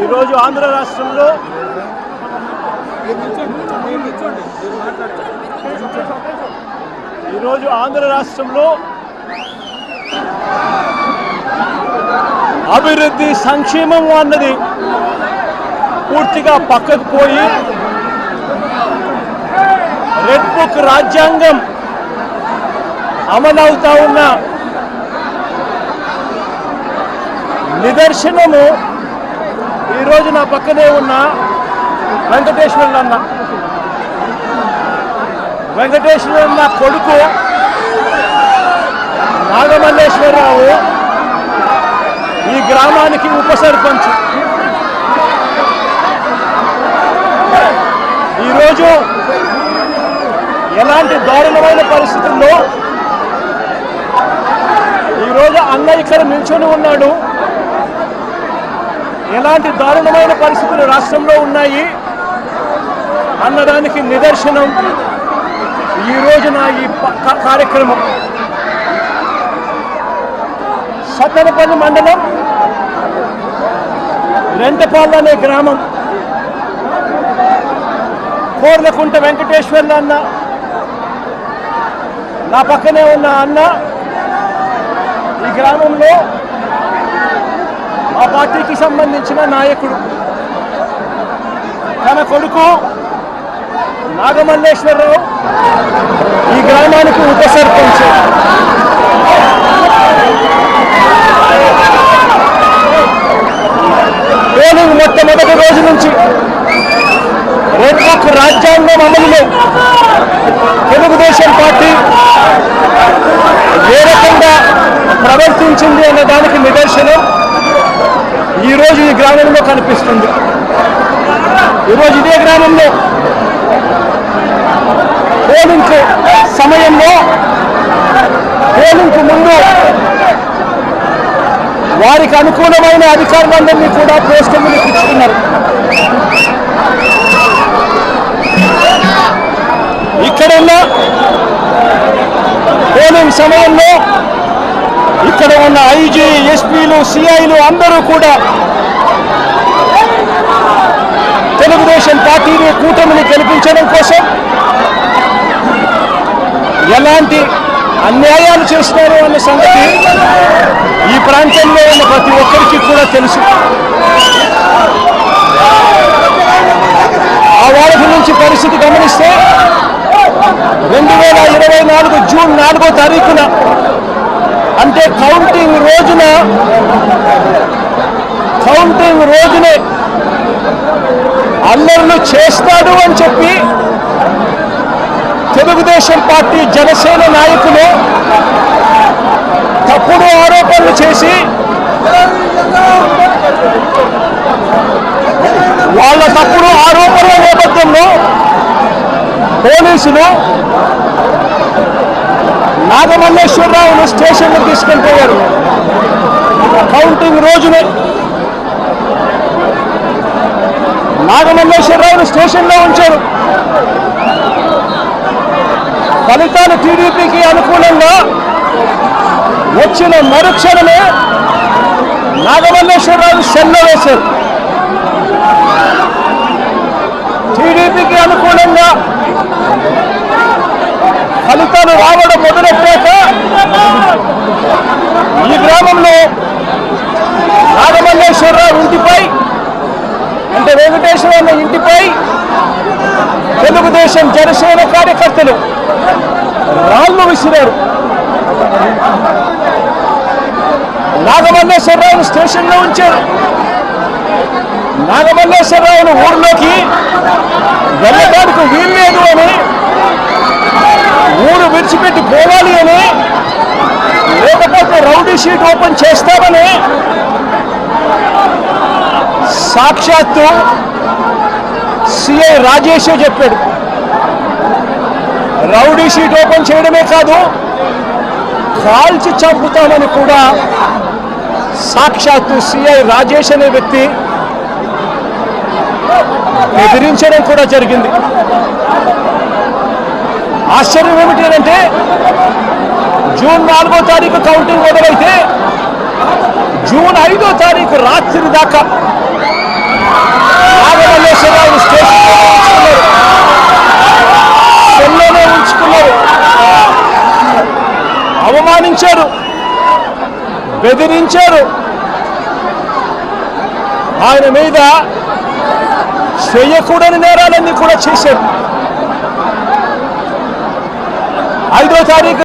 ఈరోజు ఆంధ్ర రాష్ట్రంలో అభివృద్ధి సంక్షేమం అన్నది పూర్తిగా పక్కకు పోయి రెడ్ బుక్ రాజ్యాంగం అమలవుతా ఉన్న నిదర్శనము ఈరోజు నా పక్కనే ఉన్న వెంకటేశ్వర్లన్న కొడుకు నాగమల్లేశ్వరరావు ఈ గ్రామానికి ఉప సర్పంచ్. ఈరోజు ఎలాంటి దారుణమైన పరిస్థితుల్లో ఈరోజు అన్న ఇక్కడ నిల్చొని ఉన్నాడు, ఎలాంటి దారుణమైన పరిస్థితులు రాష్ట్రంలో ఉన్నాయి అన్నదానికి నిదర్శనం ఈ రోజున ఈ కార్యక్రమం. సత్తెనపల్లి మండలం రెంటపాళ్ళు అనే గ్రామం, కోర్లకుంట వెంకటేశ్వర్ల అన్న, నా పక్కనే ఉన్న అన్న ఈ గ్రామంలో ఆ పార్టీకి సంబంధించిన నాయకుడు. తన కొడుకు నాగమల్లేశ్వరరావు ఈ గ్రామానికి ఉప సర్పంచ్. పోలింగ్ మొట్టమొదటి రోజు నుంచి రెడ్ బుక్ రాజ్యాంగం అమలులో తెలుగుదేశం పార్టీ ఏ రకంగా ప్రవర్తించింది అనే దానికి నిదర్శనం ఈరోజు ఈ గ్రామంలో కనిపిస్తుంది. ఈరోజు ఇదే గ్రామంలో పోలింగ్ సమయంలో పోలింగ్కు ముందు వారికి అనుకూలమైన అధికారులందరినీ కూడా పోస్టర్లు ఇచ్చుకున్నారు. ఇక్కడున్న పోలింగ్ సమయంలో ఇక్కడ ఉన్న ఐజీ, ఎస్పీలు, సిఐలు అందరూ కూడా తెలుగుదేశం పార్టీని, కూటమిని గెలిపించడం కోసం ఎలాంటి అన్యాయాలు చేస్తున్నారు అనే సంగతి ఈ ప్రాంతంలో ఉన్న ప్రతి ఒక్కరికి కూడా తెలుసు. ఆ వారం నుంచి పరిస్థితి గమనిస్తే 2024 జూన్ 4వ తారీఖున అంటే కౌంటింగ్ రోజునే అల్లర్లు చేస్తాడు అని చెప్పి తెలుగుదేశం పార్టీ, జనసేన నాయకులు తప్పుడు ఆరోపణలు చేసి వాళ్ళ తప్పుడు ఆరోపణల నేపథ్యంలో పోలీసులు నాగమల్లేశ్వరరావును స్టేషన్లో తీసుకెళ్ళిపోయారు. కౌంటింగ్ రోజునే నాగమల్లేశ్వరరావును స్టేషన్లో ఉంచారు. ఫలితాలు టీడీపీకి అనుకూలంగా వచ్చిన మరుక్షణమే నాగమల్లేశ్వరరావు సెల్లో వేశారు. టీడీపీకి అనుకూలంగా ఫలితాలు రావడం మొదలెట్టాక ఈ గ్రామంలో నాగమల్లేశ్వరరావు ఇంటిపై, అంటే వెంకటేశ్వరరావు ఇంటిపై తెలుగుదేశం, జనసేన కార్యకర్తలు రాళ్లు విసిరారు. నాగమల్లేశ్వరరావును స్టేషన్లో ఉంచారు. నాగమల్లేశ్వరరావును ఊరిలోకి వెళ్ళడానికి వీల్లేదు అని, ఊరు విడిచిపెట్టి పోవాలి అని, లేకపోతే రౌడీ షీట్ ఓపెన్ చేస్తామని సాక్షాత్తు సిఐ రాజేషే చెప్పాడు. రౌడీ షీట్ ఓపెన్ చేయడమే కాదు, కాల్చి చంపుతామని కూడా సాక్షాత్తు సిఐ రాజేష్ అనే వ్యక్తి బెదిరించడం కూడా జరిగింది. ఆశ్చర్యం ఏమిటి అంటే జూన్ 4వ తారీఖు కౌంటింగ్ మొదలైతే జూన్ 5వ తారీఖు రాత్రి దాకా నాగమల్లేశ్వరరావు సెల్లోనే ఉంచుకున్నారు, అవమానించారు, బెదిరించారు. ఆయన మీద చేయకూడని నేరాలన్నీ కూడా చేశారు. 5వ తారీఖు